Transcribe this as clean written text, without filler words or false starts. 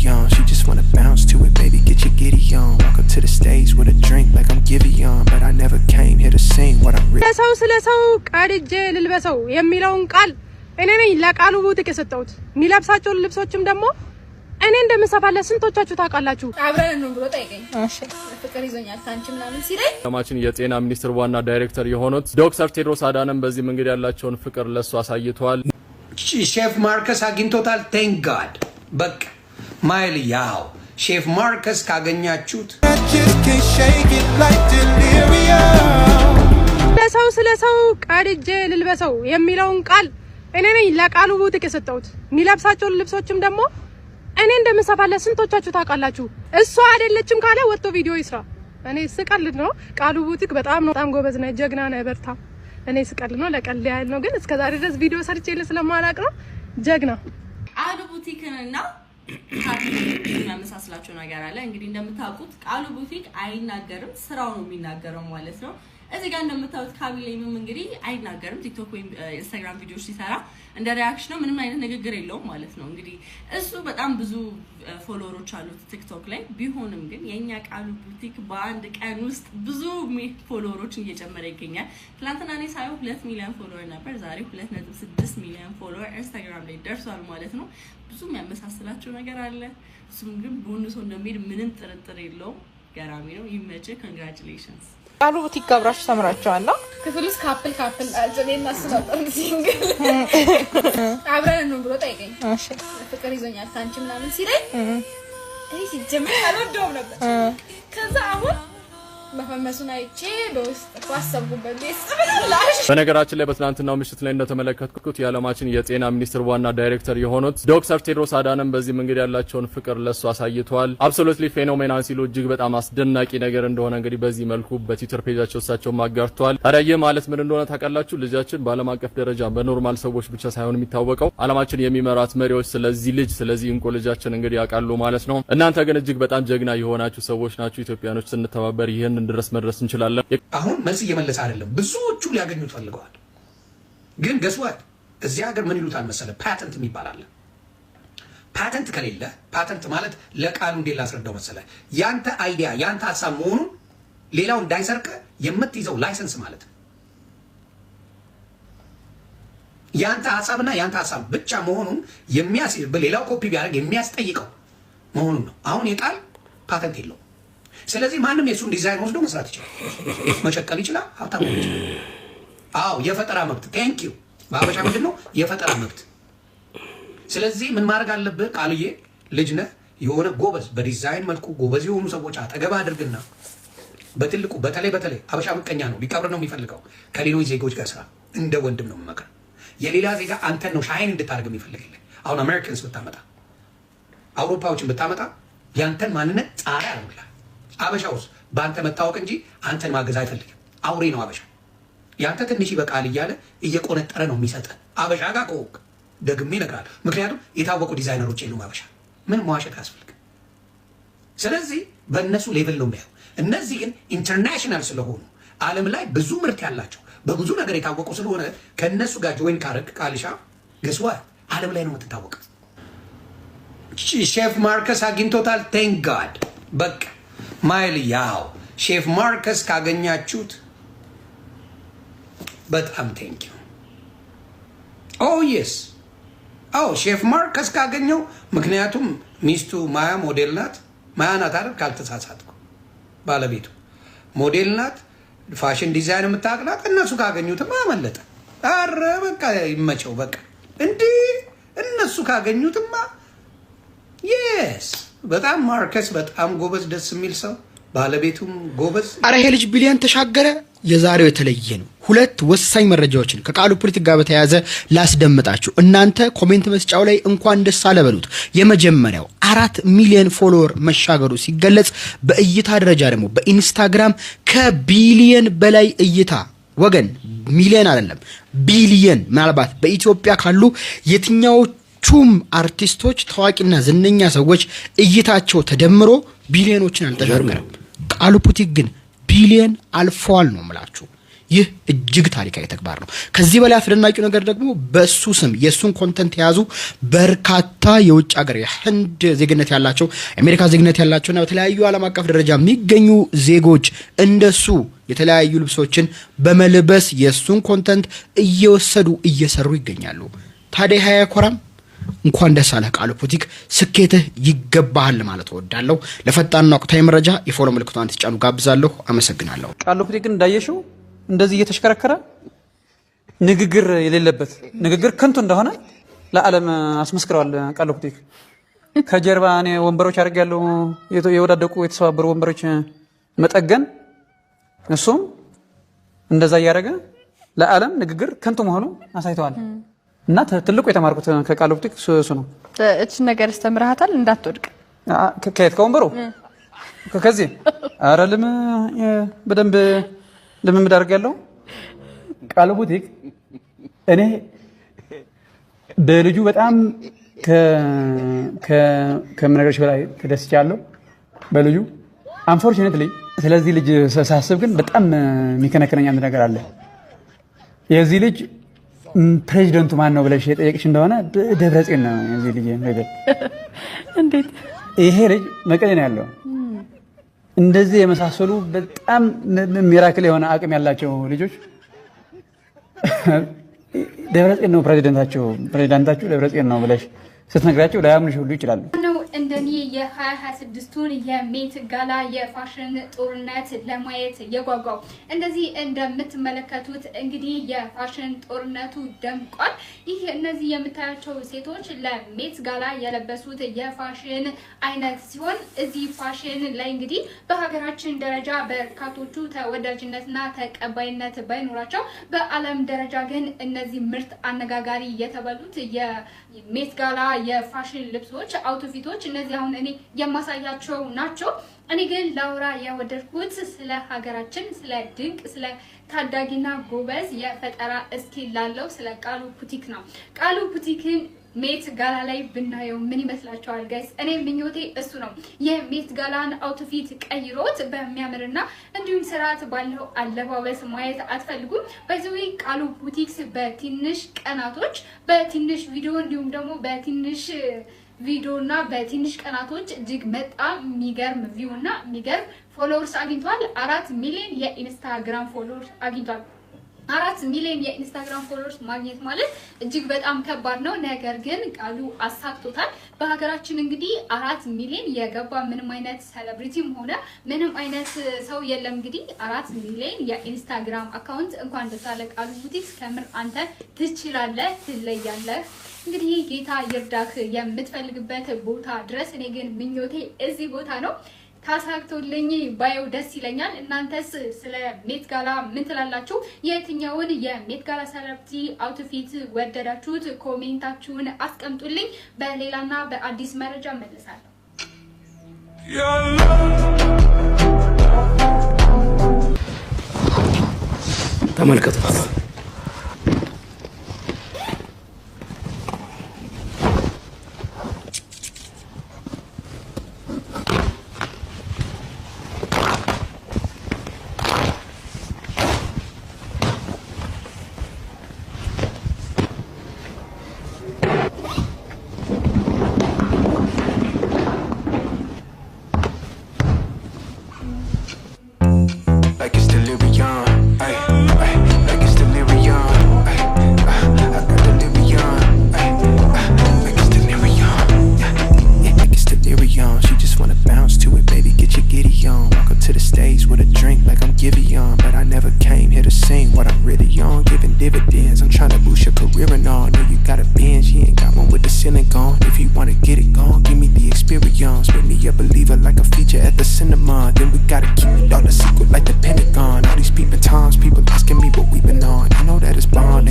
on. She just wanna bounce to it, baby, get your giddy on. Walk up to the stage with a drink like I'm Giveon, but I never came here to sing what I'm really. ስለሰው ቀድጄ ልልበሰው የሚለውን ቃል እኔ ነኝ ለቃሉ ቡቲክ የሰጠሁት። የሚለብሳቸው ልብሶችም ደግሞ እኔ እንደምሰፋለት ስንቶቻችሁ ታውቃላችሁ? አብረን ነው ብሎ ጠይቀኝ። እሺ ፍቅር ይዞኛል ታንቺ ምናምን ሲለኝ ከማችን የጤና ሚኒስትር ዋና ዳይሬክተር የሆኑት ዶክተር ቴድሮስ አዳነም በዚህ መንገድ ያላቸውን ፍቅር ለሱ አሳይቷል። ሼፍ ማርከስ አግኝቶታል። ቴንክ ጋድ በቃ ማይል ያው ሼፍ ማርከስ ካገኛችሁት ስለሰው ቀድጄ ልልበሰው የሚለውን ቃል እኔ ነኝ ለቃሉ ቡቲክ የሰጠሁት። የሚለብሳቸው ልብሶችም ደግሞ እኔ እንደምሰፋለት ስንቶቻችሁ ታውቃላችሁ? እሷ አይደለችም ካለ ወጥቶ ቪዲዮ ይስራ። እኔ ስቀልድ ነው። ቃሉ ቡቲክ በጣም ጎበዝ ነህ፣ ጀግና ነህ፣ በርታ። እኔ ስቀልድ ነው፣ ለቀልድ ያህል ነው። ግን እስከዛሬ ድረስ ቪዲዮ ሰርቼልህ ስለማላውቅ ነው። ጀግና ቃሉ ቡቲክንና ካቢኔ የሚያመሳስላቸው ነገር አለ። እንግዲህ እንደምታውቁት ቃሉ ቡቲክ አይናገርም፣ ስራው ነው የሚናገረው ማለት ነው። እዚህ ጋር እንደምታውቁት ካቢኔም እንግዲህ አይናገርም። ቲክቶክ ወይም ኢንስታግራም ቪዲዮዎች ሲሰራ እንደ ሪአክሽን ነው፣ ምንም አይነት ንግግር የለውም ማለት ነው። እንግዲህ እሱ በጣም ብዙ ፎሎወሮች አሉት ቲክቶክ ላይ። ቢሆንም ግን የኛ ቃሉ ቡቲክ በአንድ ቀን ውስጥ ብዙ ፎሎወሮችን እየጨመረ ይገኛል። ትናንትና እኔ ሳየው 2 ሚሊዮን ፎሎወር ነበር። ዛሬ 2.6 ሚሊዮን ፎሎወር ኢንስታግራም ላይ ደርሷል ማለት ነው። ብዙ የሚያመሳስላቸው ነገር አለ። እሱም ግን ቦንሶ እንደሚሄድ ምንም ጥርጥር የለውም። ገራሚ ነው። ይመችህ። ኮንግራቹሌሽንስ ቃሉ ቡቲክ ጋብራችሁ ተምራችኋል። ክፍሉስ ካፕል አልዘኔና ስለጠር ሲንግል አብረን ነው ብሎ ጠይቀኝ። እሺ ፍቅር ይዞኛል ታንቺ ምናምን ሲለኝ እኔ ሲጀምር አልወደውም ነበር። ከዛ አሁን በፈመሱን አይቼ በውስጥ ዋሰብኩበት ደስብላሽ። በነገራችን ላይ በትናንትናው ምሽት ላይ እንደተመለከትኩት የዓለማችን የጤና ሚኒስትር ዋና ዳይሬክተር የሆኑት ዶክተር ቴድሮስ አዳነም በዚህ መንገድ ያላቸውን ፍቅር ለሱ አሳይቷል። አብሶሉትሊ ፌኖሜናል ሲሉ እጅግ በጣም አስደናቂ ነገር እንደሆነ እንግዲህ በዚህ መልኩ በትዊተር ፔጃቸው እሳቸው ማጋርተዋል። ታዲያ ይህ ማለት ምን እንደሆነ ታውቃላችሁ? ልጃችን በዓለም አቀፍ ደረጃ በኖርማል ሰዎች ብቻ ሳይሆን የሚታወቀው ዓለማችን የሚመራት መሪዎች ስለዚህ እንቁ ልጃችን እንግዲህ ያውቃሉ ማለት ነው። እናንተ ግን እጅግ በጣም ጀግና የሆናችሁ ሰዎች ናችሁ። ኢትዮጵያኖች ስንተባበር ይሄን ድረስ መድረስ እንችላለን። አሁን መልስ እየመለሰ አይደለም። ብዙዎቹ ሊያገኙት ፈልገዋል። ግን ገስዋት እዚህ ሀገር ምን ይሉታል መሰለ? ፓተንት የሚባል አለ። ፓተንት ከሌለ ፓተንት ማለት ለቃሉ እንዴት ላስረዳው መሰለ? ያንተ አይዲያ ያንተ ሐሳብ መሆኑን ሌላው እንዳይሰርቅ የምትይዘው ላይሰንስ ማለት ነው። ያንተ ሐሳብና ያንተ ሐሳብ ብቻ መሆኑን የሚያስይዝ በሌላው ኮፒ ቢያደርግ የሚያስጠይቀው መሆኑን ነው። አሁን የቃል ፓተንት የለው። ስለዚህ ማንም የሱን ዲዛይን ወስዶ መስራት ይችላል፣ መቸከል ይችላል፣ ሀብታም ይችላል። አዎ የፈጠራ መብት ቴንክ ዩ ባበሻ ምንድነው የፈጠራ መብት። ስለዚህ ምን ማድረግ አለብህ? ቃልዬ ልጅ ነህ፣ የሆነ ጎበዝ በዲዛይን መልኩ ጎበዝ የሆኑ ሰዎች አጠገብ አድርግና በትልቁ በተለይ አበሻ ምቀኛ ነው፣ ሊቀብር ነው የሚፈልገው። ከሌሎች ዜጎች ጋር ስራ እንደ ወንድም ነው የምመክር። የሌላ ዜጋ አንተን ነው ሻይን እንድታደርግ የሚፈልግልህ። አሁን አሜሪካንስ ብታመጣ አውሮፓዎችን ብታመጣ ያንተን ማንነት ጻራ ያደርግልሃል። አበሻውስ በአንተ መታወቅ እንጂ አንተን ማገዝ አይፈልግም። አውሬ ነው አበሻ። ያንተ ትንሽ ይበቃል እያለ እየቆነጠረ ነው የሚሰጥህ። አበሻ ጋር ከወቅ ደግሜ እነግርሃለሁ። ምክንያቱም የታወቁ ዲዛይነሮች የሉም አበሻ። ምን መዋሸት አያስፈልግም። ስለዚህ በእነሱ ሌቭል ነው የሚያየው። እነዚህ ግን ኢንተርናሽናል ስለሆኑ ዓለም ላይ ብዙ ምርት ያላቸው በብዙ ነገር የታወቁ ስለሆነ ከእነሱ ጋር ጆይን ካረግ ቃልሻ ገስዋ ዓለም ላይ ነው የምትታወቀው። ሼፍ ማርከስ አግኝቶታል። ቴንክ ጋድ በቃ ማይል ያው ሼፍ ማርከስ ካገኛችሁት በጣም ቴንክ ዩ። ኦ የስ ሼፍ ማርከስ ካገኘው፣ ምክንያቱም ሚስቱ ማያ ሞዴል ናት። ማያ ናት አይደል? ካልተሳሳትኩ ባለቤቱ ሞዴል ናት፣ ፋሽን ዲዛይን የምታውቅናት። እነሱ ካገኙትማ አመለጠ። አረ በቃ ይመቸው። በቃ እንዲህ እነሱ ካገኙትማ የስ በጣም ማርከስ በጣም ጎበዝ፣ ደስ የሚል ሰው፣ ባለቤቱም ጎበዝ። አረ ይሄ ልጅ ቢሊየን ተሻገረ። የዛሬው የተለየ ነው። ሁለት ወሳኝ መረጃዎችን ከቃሉ ፖለቲካ ጋር በተያያዘ ላስደምጣችሁ። እናንተ ኮሜንት መስጫው ላይ እንኳን ደስ አለ በሉት። የመጀመሪያው 4 ሚሊዮን ፎሎወር መሻገሩ ሲገለጽ፣ በእይታ ደረጃ ደግሞ በኢንስታግራም ከቢሊየን በላይ እይታ። ወገን ሚሊዮን አይደለም ቢሊየን። ምናልባት በኢትዮጵያ ካሉ የትኛዎቹም አርቲስቶች ታዋቂና ዝነኛ ሰዎች እይታቸው ተደምሮ ቢሊዮኖችን አልተሻገረም። ቃሉ ፖለቲካ ግን ቢሊየን አልፏል ነው የምላችሁ። ይህ እጅግ ታሪካዊ ተግባር ነው። ከዚህ በላይ አስደናቂው ነገር ደግሞ በሱ ስም የሱን ኮንተንት የያዙ በርካታ የውጭ ሀገር የህንድ ዜግነት ያላቸው አሜሪካ ዜግነት ያላቸውና በተለያዩ ዓለም አቀፍ ደረጃ የሚገኙ ዜጎች እንደሱ የተለያዩ ልብሶችን በመልበስ የሱን ኮንተንት እየወሰዱ እየሰሩ ይገኛሉ። ታዲያ ያያኮራም እንኳን ደስ አለህ ቃሉ ቡቲክ ስኬትህ ይገባሃል ማለት እወዳለሁ። ለፈጣንና ወቅታዊ መረጃ የፎሎ ምልክቱን ትጫኑ ጋብዛለሁ። አመሰግናለሁ። ቃሉ ቡቲክ እንዳየሽው እንደዚህ እየተሽከረከረ ንግግር የሌለበት ንግግር ከንቱ እንደሆነ ለዓለም አስመስክረዋል። ቃሉ ቡቲክ ከጀርባ እኔ ወንበሮች አድርጌያለሁ፣ የወዳደቁ የተሰባበሩ ወንበሮች መጠገን፣ እሱም እንደዛ እያደረገ ለዓለም ንግግር ከንቱ መሆኑ አሳይተዋል። እና ትልቁ የተማርኩት ከቃሉ ቡቲክ እሱ ነው። እቺ ነገር አስተምራታል እንዳትወድቅ ከየት ከወንበሩ ከዚህ አረልም በደንብ ልምምድ አድርጌያለሁ። ቃሉ ቡቲክ እኔ በልጁ በጣም ከምነገርሽ በላይ ተደስቻለሁ በልጁ አንፎርቹኔትሊ። ስለዚህ ልጅ ሳስብ ግን በጣም የሚከነከነኝ አንድ ነገር አለ። የዚህ ልጅ ፕሬዚደንቱ ማን ነው ብለሽ የጠየቅሽ እንደሆነ ደብረጽዮን ነው የዚህ ልጅ ነገር። እንዴት ይሄ ልጅ መቀሌ ነው ያለው። እንደዚህ የመሳሰሉ በጣም ሚራክል የሆነ አቅም ያላቸው ልጆች ደብረጽዮን ነው ፕሬዚዳንታቸው ደብረጽዮን ነው ብለሽ ስትነግራቸው ላያምኑሽ ሁሉ ይችላሉ። እንደኔ የ2026ቱን የሜት ጋላ የፋሽን ጦርነት ለማየት የጓጓው እንደዚህ እንደምትመለከቱት እንግዲህ የፋሽን ጦርነቱ ደምቋል። ይህ እነዚህ የምታያቸው ሴቶች ለሜት ጋላ የለበሱት የፋሽን አይነት ሲሆን እዚህ ፋሽን ላይ እንግዲህ በሀገራችን ደረጃ በርካቶቹ ተወዳጅነትና ተቀባይነት ባይኖራቸው በዓለም ደረጃ ግን እነዚህ ምርት አነጋጋሪ የተባሉት የሜት ጋላ የፋሽን ልብሶች አውትፊቶች እነዚህ አሁን እኔ የማሳያቸው ናቸው። እኔ ግን ላውራ ያወደድኩት ስለ ሀገራችን ስለ ድንቅ ስለ ታዳጊና ጎበዝ የፈጠራ እስኪል ላለው ስለ ቃሉ ቡቲክ ነው። ቃሉ ቡቲክን ሜት ጋላ ላይ ብናየው ምን ይመስላችኋል ጋይስ? እኔ ምኞቴ እሱ ነው። የሜት ጋላን አውትፊት ቀይሮት በሚያምርና እንዲሁም ስርዓት ባለው አለባበስ ማየት አትፈልጉም? በዚህ ቃሉ ቡቲክስ በትንሽ ቀናቶች በትንሽ ቪዲዮ እንዲሁም ደግሞ በትንሽ ቪዲዮና በትንሽ ቀናቶች እጅግ በጣም የሚገርም ቪው እና የሚገርም ፎሎወርስ አግኝቷል። 4 ሚሊዮን የኢንስታግራም ፎሎወርስ አግኝቷል። 4 ሚሊዮን የኢንስታግራም ፎሎወርስ ማግኘት ማለት እጅግ በጣም ከባድ ነው። ነገር ግን ቃሉ አሳክቶታል። በሀገራችን እንግዲህ 4 ሚሊዮን የገባ ምንም አይነት ሴሌብሪቲም ሆነ ምንም አይነት ሰው የለም። እንግዲህ 4 ሚሊዮን የኢንስታግራም አካውንት እንኳን ደስ አለህ ቃሉ ቡቲክ። ከምር አንተ ትችላለህ፣ ትለያለህ። እንግዲህ ጌታ ይርዳህ የምትፈልግበት ቦታ ድረስ። እኔ ግን ምኞቴ እዚህ ቦታ ነው። ታሳክቶልኝ ባየው ደስ ይለኛል። እናንተስ ስለ ሜት ጋላ ምን ትላላችሁ? የትኛውን የሜት ጋላ ሴሌብሪቲ አውትፊት ወደዳችሁት? ኮሜንታችሁን አስቀምጡልኝ። በሌላና በአዲስ መረጃ መልሳለሁ። ተመልከቱ። to the stage with a drink like I'm Giveon, but I never came here to sing what I'm really on, giving dividends. I'm trying to boost your career and all. Know you got a binge, you ain't got one with the ceiling gone. If you wanna get it gone, give me the experience. Make me a believer like a feature at the cinema. Then we gotta keep it all a secret like the Pentagon. All these peeping times, people asking me what we been on. You know that it's bond.